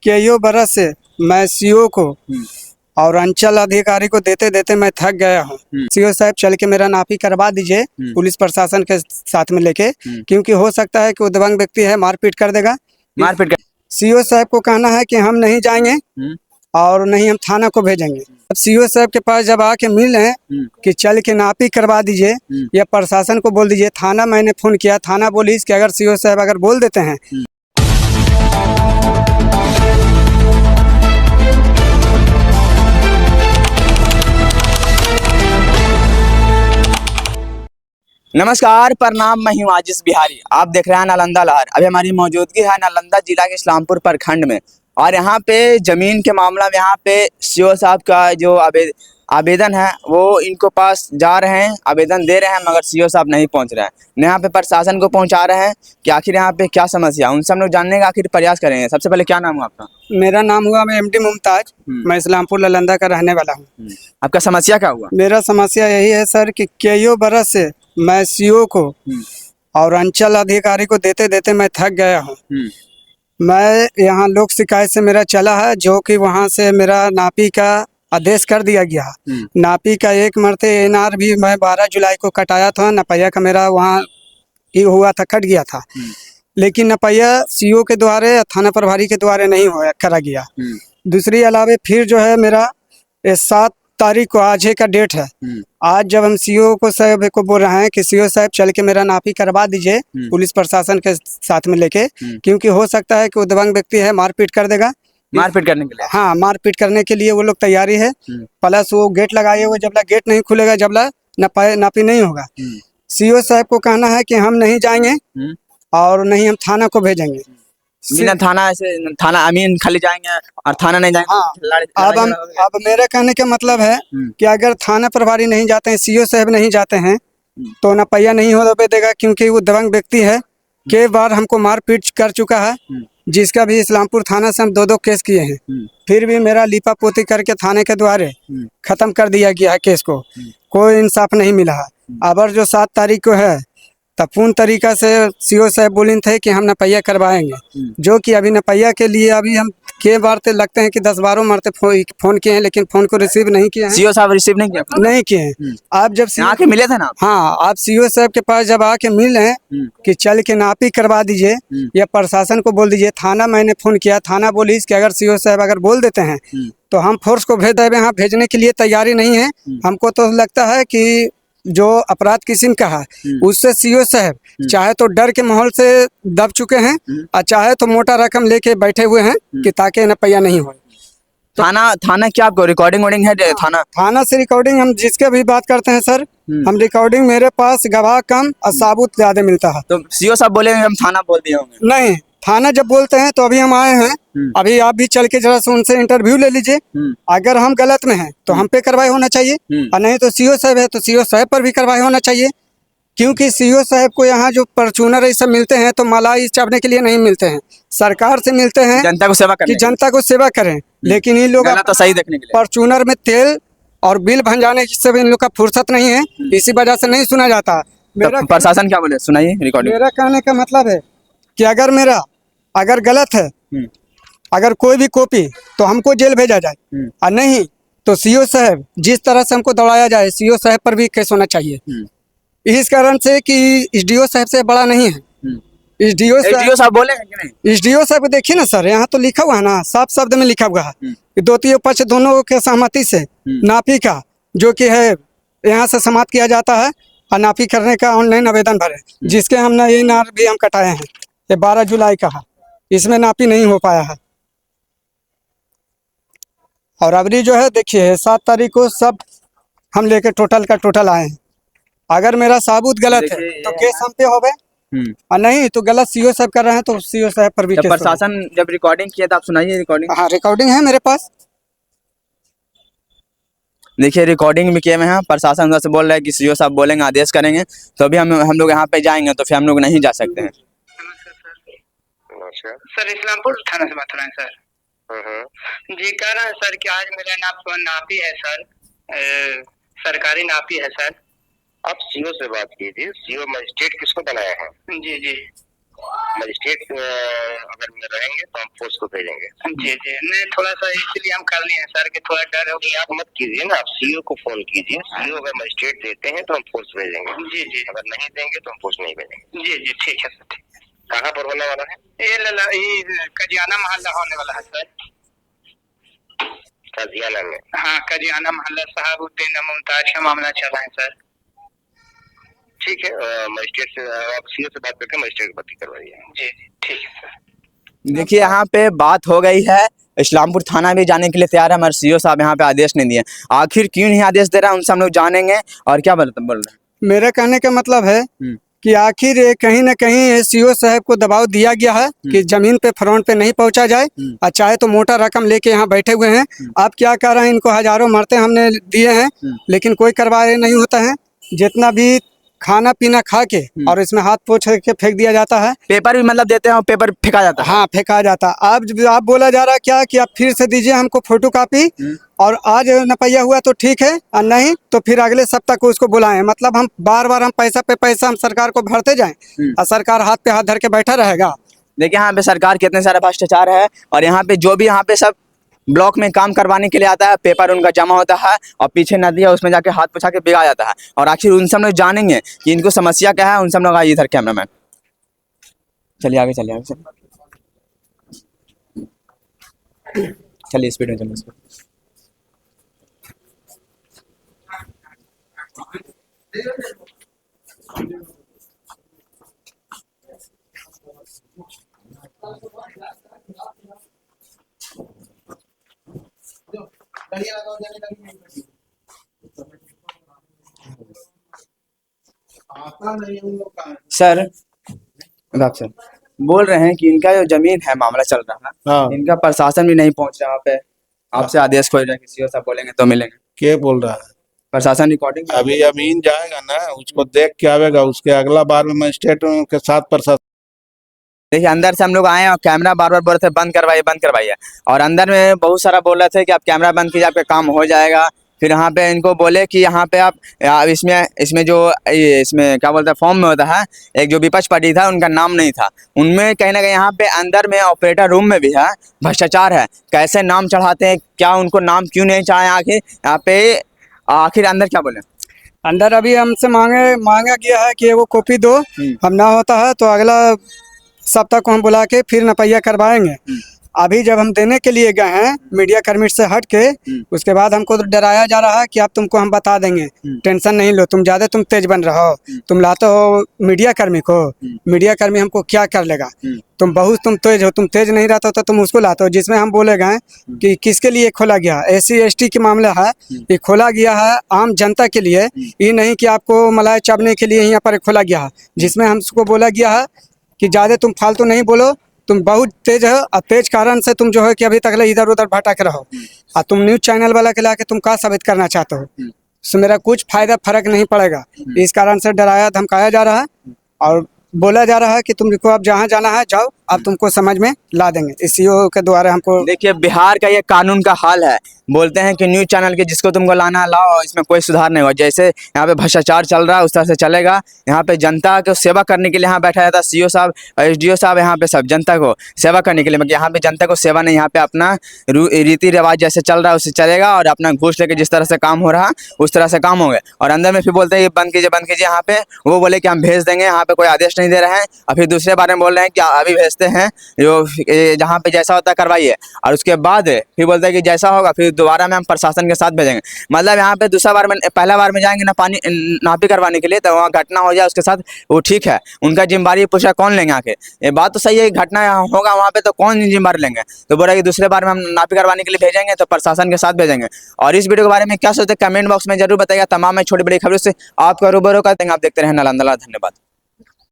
कईयों बरस से मैं सीओ को और अंचल अधिकारी को देते देते मैं थक गया हूँ। सीओ साहब चल के मेरा नापी करवा दीजिए पुलिस प्रशासन के साथ में लेके, क्योंकि हो सकता है कि वो दबंग व्यक्ति है, मारपीट कर देगा। मारपीट कर सीओ साहब को कहना है कि हम नहीं जाएंगे और नहीं हम थाना को भेजेंगे। अब सीओ साहब के पास जब आके मिल रहे हैं कि चल के नापी करवा दीजिए या प्रशासन को बोल दीजिए। थाना मैंने फोन किया, थाना बोली कि अगर सीओ साहब अगर बोल देते हैं। नमस्कार, प्रणाम। मैं हूं आजिश बिहारी। आप देख रहे हैं नालंदा लहर। अभी हमारी मौजूदगी है नालंदा जिला के इस्लामपुर प्रखंड में, और यहाँ पे जमीन के मामला में यहाँ पे सीओ साहब का जो आवेदन है वो इनको पास जा रहे हैं, आवेदन दे रहे हैं, मगर सीओ साहब नहीं पहुँच रहे हैं। यहाँ पे प्रशासन को पहुँचा रहे हैं कि आखिर यहाँ पे क्या समस्या, उनसे हम लोग जानने का आखिर प्रयास करेंगे। सबसे पहले क्या नाम हुआ आपका? मेरा नाम हुआ एमडी मुमताज। मैं इस्लामपुर नालंदा का रहने वाला हूँ। आपका समस्या क्या हुआ? मेरा समस्या यही है सर कि कईयों बरस से मैं सीओ को और अंचल अधिकारी को देते देते मैं थक गया हूँ। मैं यहाँ लोक शिकायत से मेरा चला है, जो कि वहाँ से मेरा नापी का आदेश कर दिया गया। नापी का एक मरते एनआर भी मैं 12 जुलाई को कटाया था। नपैया का मेरा वहाँ ये हुआ था, कट गया था, लेकिन नपैया सीओ के द्वारा या थाना प्रभारी के द्वारा नहीं हुआ, करा गया। दूसरी अलावे फिर जो है मेरा 7 तारीख को, आज का डेट है, आज जब हम सीओ को साहब को बोल रहे हैं कि सीओ साहब चल के मेरा नापी करवा दीजिए पुलिस प्रशासन के साथ में लेके, क्योंकि हो सकता है कि वो दबंग व्यक्ति है, मारपीट कर देगा। मारपीट करने के लिए? हाँ, मारपीट करने के लिए वो लोग तैयारी है। प्लस वो गेट लगाए हुए, जब गेट नहीं खुलेगा, जब नापी नहीं होगा। सीओ साहब को कहना है कि हम नहीं जाएंगे और नहीं हम थाना को भेजेंगे। बिना थाना ऐसे थाना अमीन खाली जाएंगे और थाना नहीं जाएंगे। हाँ, अब मेरे कहने का मतलब है कि अगर थाना प्रभारी नहीं जाते हैं, सीओ साहब नहीं जाते हैं, तो नपैया नहीं हो देगा, क्योंकि वो दबंग व्यक्ति है। कई बार हमको मारपीट कर चुका है, जिसका भी इस्लामपुर थाना से हम 2 केस किए हैं। फिर भी मेरा लिपा पोती करके थाने के द्वारे खत्म कर दिया गया है केस को। कोई इंसाफ नहीं मिला है। अबर जो 7 तारीख को है, तब पूर्ण तरीका से सीओ साहब बोले थे कि हम नपैया करवाएंगे, जो कि अभी नपैया के लिए अभी हम कई बार तो लगते हैं कि 10-12 मरते फोन किए हैं, लेकिन फोन को रिसीव नहीं किए हैं। सीओ साहब रिसीव नहीं किया? नहीं किए हैं। आप जब आके मिले थे ना? हाँ, आप सीओ साहब के पास जब आके मिल रहे हैं कि चल के नापी करवा दीजिए या प्रशासन को बोल दीजिए। थाना मैंने फोन किया, थाना बोली कि अगर सीओ साहब अगर बोल देते हैं तो हम फोर्स को भेज देंगे। यहाँ भेजने के लिए तैयारी नहीं है। हमको तो लगता है कि जो अपराध किस्म का है, उससे सीओ साहब चाहे तो डर के माहौल से दब चुके हैं, और चाहे तो मोटा रकम लेके बैठे हुए हैं कि ताकि नपैया नहीं हो। थाना क्या आपको रिकॉर्डिंग है? थाना से रिकॉर्डिंग हम जिसके भी बात करते हैं सर, हम रिकॉर्डिंग, मेरे पास गवाह कम और साबुत ज्यादा मिलता है। तो सीओ साहब बोले हम थाना बोल दिए होंगे? नहीं, थाना जब बोलते हैं तो अभी हम आए हैं। अभी आप भी चल के जरा से उनसे इंटरव्यू ले लीजिए। अगर हम गलत में हैं तो हम पे कार्रवाई होना चाहिए, और नहीं तो सीओ साहब है तो सीओ साहब पर भी कार्रवाई होना चाहिए। क्योंकि सीओ साहब को यहाँ जो फॉर्च्यूनर ये सब मिलते हैं तो मलाई चापने के लिए नहीं मिलते हैं, सरकार से मिलते हैं जनता को सेवा करने, कि जनता को सेवा करें। लेकिन इन लोग तो सही देखने के लिए फॉर्च्यूनर में तेल और बिल भंजाने की सब इन लोग का फुर्सत नहीं है, इसी वजह से नहीं सुना जाता। मेरा प्रशासन क्या बोले, सुनाइए रिकॉर्डिंग। मेरा कहने का मतलब है कि अगर गलत है, अगर कोई भी कॉपी, तो हमको जेल भेजा जाए, और नहीं तो सीओ साहब जिस तरह से हमको दौड़ाया जाए, सीओ साहब पर भी केस होना चाहिए। इस कारण से कि एसडीओ साहब से बड़ा नहीं है। एसडीओ साहब बोले कि नहीं? एसडीओ साहब देखिए ना सर, यहाँ तो लिखा हुआ है ना, साफ शब्द में लिखा हुआ है कि द्वितीय पक्ष दोनों के सहमति से नापी का जो कि है यहाँ से समाप्त किया जाता है, और नापी करने का ऑनलाइन आवेदन भरे, जिसके हमने ये नार भी हम कटाए हैं। ये 12 जुलाई का है, इसमें नापी नहीं हो पाया है। और अबरी जो है देखिए 7 तारीख को सब हम लेके टोटल का टोटल आए हैं। अगर मेरा साबुत गलत है तो केस हम पे हो गए, और नहीं तो गलत सीओ साहब कर रहे हैं तो सीओ साहब पर भी केस। प्रशासन जब रिकॉर्डिंग किया था, आप सुनाइए रिकॉर्डिंग। हाँ, रिकॉर्डिंग है मेरे पास। देखिए रिकॉर्डिंग भी किए हुए हैं। प्रशासन उधर से बोल रहा है कि सीओ साहब बोलेंगे, आदेश करेंगे, तो अभी हम लोग यहाँ पे जाएंगे, तो फिर हम लोग नहीं जा सकते हैं। सर इस्लामपुर थाना से बात हो रहे हैं सर। जी, कह रहे हैं सर कि आज मेरा नापी है सर, सरकारी नापी है सर। आप सीओ से बात कीजिए। सीओ मजिस्ट्रेट किसको बनाया है? जी जी, मजिस्ट्रेट अगर रहेंगे तो हम फोर्स को भेजेंगे। जी जी, नहीं थोड़ा सा इसलिए हम कर लिए हैं सर कि थोड़ा डर हो नहीं, गया। आप मत कीजिए ना, आप सीईओ को फोन कीजिए। सीईओ अगर मजिस्ट्रेट देते हैं तो हम फोर्स भेजेंगे। जी जी, अगर नहीं देंगे तो हम फोर्स नहीं भेजेंगे। जी जी, ठीक है सर, ठीक है। कहाँ पर होने वाला है? ये कजियाना मोहल्ला होने वाला है सर। काजियाना में? हाँ, कजियाना मोहल्ला, साहबुद्दीन मुमताज का मामला चला है सर। ठीक है, मजिस्ट्रेट से आप सीईओ से बात करके मजिस्ट्रेट को भर्ती करवाइए। जी जी, ठीक है सर। देखिए यहाँ पे बात हो गई है, इस्लामपुर थाना भी जाने के लिए तैयार है, हमारे सीओ साहब यहाँ पे आदेश नहीं दिए। आखिर क्यों नहीं आदेश दे रहा है उनसे हम लोग जानेंगे। और क्या बोल रहे हैं? मेरे कहने का मतलब है कि आखिर ये कहीं न कहीं सीओ साहब को दबाव दिया गया है कि जमीन पे फ्रंट पे नहीं पहुंचा जाए, और चाहे तो मोटा रकम लेके यहाँ बैठे हुए हैं। आप क्या कर रहे हैं, इनको हजारों मरते हमने दिए हैं, लेकिन कोई कार्रवाई नहीं होता है। जितना भी खाना पीना खा के और इसमें हाथ पोंछ के फेंक दिया जाता है। पेपर भी मतलब देते हैं और पेपर फेंका जाता है। हाँ, फेंका जाता है। आप बोला जा रहा है क्या कि आप फिर से दीजिए हमको फोटो कापी, और आज नपैया हुआ तो ठीक है, और नहीं तो फिर अगले सप्ताह को उसको बुलाएं। मतलब हम बार बार हम पैसा पे पैसा हम सरकार को भरते जाएं, और सरकार हाथ पे हाथ धर के बैठा रहेगा। देखिए यहाँ पे सरकार कितने सारे भ्रष्टाचार है, और यहाँ पे जो भी यहाँ पे सब ब्लॉक में काम करवाने के लिए आता है, पेपर उनका जमा होता है और पीछे नदी है उसमें जाके हाथ पुछा के बिगा जाता है। और आखिर उनसे हम लोग जानेंगे कि इनको समस्या क्या है। उनसे हम लोग आइए इधर, कैमरामैन चलिए आगे, चलिए आगे, चलिए स्पीड में चलिए स्पीड। सर आप सर बोल रहे हैं कि इनका जो जमीन है मामला चल रहा है, हाँ। इनका प्रशासन भी नहीं पहुंच रहा। वहाँ पे आपसे आदेश खोज रहे हैं कि सीओ साहब बोलेंगे तो मिलेंगे। क्या बोल रहा है? प्रशासन रिकॉर्डिंग अभी जमीन जाएगा ना, उसको देख के आवेगा, उसके अगला बार में मजिस्ट्रेट के साथ प्रशासन। देखिए अंदर से हम लोग आए और कैमरा बार बार बोल रहे थे बंद करवाइए, और अंदर में बहुत सारा बोल रहे थे कि आप कैमरा बंद कीजिए आपका काम हो जाएगा। फिर यहाँ पे इनको बोले कि यहाँ पे आप इसमें जो इसमें क्या बोलते हैं फॉर्म में होता है, एक जो विपक्ष पार्टी था उनका नाम नहीं था उनमें, कहीं ना कहीं यहाँ पे अंदर में ऑपरेटर रूम में भी है भ्रष्टाचार है। कैसे नाम चढ़ाते हैं, क्या उनको नाम क्यों नहीं चढ़ाए आखिर यहाँ पे, आखिर अंदर क्या बोले? अंदर अभी हमसे मांगा गया है कि वो कॉपी दो, हम ना होता है तो अगला सप्ताह को हम बुला के फिर नपैया करवाएंगे। अभी जब हम देने के लिए गए हैं मीडिया कर्मी से हट के, उसके बाद हमको तो डराया जा रहा है कि अब तुमको हम बता देंगे, टेंशन नहीं लो, तुम ज्यादा तुम तेज बन रहे हो, तुम लाते हो मीडिया कर्मी को, मीडिया कर्मी हमको क्या कर लेगा, तुम तेज हो, तुम तेज नहीं रहता तो तुम उसको लाते हो। जिसमें हम बोले गए कि किसके लिए खोला गया, SC/ST के मामला है, ये खोला गया है आम जनता के लिए, ये नहीं कि आपको मलाई चाबने के लिए यहाँ पर खोला गया है। जिसमें हमको बोला गया है कि ज़्यादा तुम फालतू नहीं बोलो, तुम बहुत तेज हो, और तेज कारण से तुम जो है कि अभी तक इधर उधर भटक रहो, और तुम न्यूज़ चैनल वाला के लाके तुम क्या साबित करना चाहते हो, तो मेरा कुछ फर्क नहीं पड़ेगा। इस कारण से डराया धमकाया जा रहा है, और बोला जा रहा है कि तुमको अब जहाँ जाना है जाओ, अब तुमको समझ में ला देंगे। इस सीओ के द्वारा हमको। देखिए बिहार का ये कानून का हाल है, बोलते हैं कि न्यूज़ चैनल के जिसको तुमको लाना है लाओ, इसमें कोई सुधार नहीं हुआ। जैसे यहाँ पे भ्रष्टाचार चल रहा है उस तरह से चलेगा। यहाँ पे जनता को सेवा करने के लिए यहाँ बैठा जाता है सीओ साहब, SDO साहब, यहाँ पे सब जनता को सेवा करने के लिए, मगर यहाँ पे जनता को सेवा नहीं, यहाँ पे अपना रीति रिवाज जैसे चल रहा है उससे चलेगा, और अपना घूस लेके जिस तरह से काम हो रहा उस तरह से काम हो गए। और अंदर में फिर बोलते हैं बंद कीजिए यहाँ पे, वो बोले कि हम भेज देंगे, यहाँ पे कोई आदेश नहीं दे रहे हैं, और फिर दूसरे बारे में बोल रहे हैं कि अभी भेजते हैं, जो जहाँ पे जैसा होता है करवाइए, और उसके बाद फिर बोलते हैं कि जैसा होगा फिर दोबारा में हम प्रशासन के साथ भेजेंगे। मतलब यहाँ पे दूसरा बार में, पहला बार में जाएंगे नापी करवाने के लिए, तो वहाँ घटना हो जाए उसके साथ वो ठीक है, उनका जिम्मेदारी पूछा कौन लेंगे आके, ये बात तो सही है, घटना होगा वहाँ पे तो कौन जिम्मेदारी लेंगे, तो बोला कि दूसरे बार में हम नापी करवाने के लिए भेजेंगे तो प्रशासन के साथ भेजेंगे। और इस वीडियो के बारे में क्या सोचते हैं कमेंट बॉक्स में जरूर बताइएगा। तमाम छोटी बड़ी खबरों से आपका रूबरू करते हैं। आप देखते रहें नालंदा। धन्यवाद।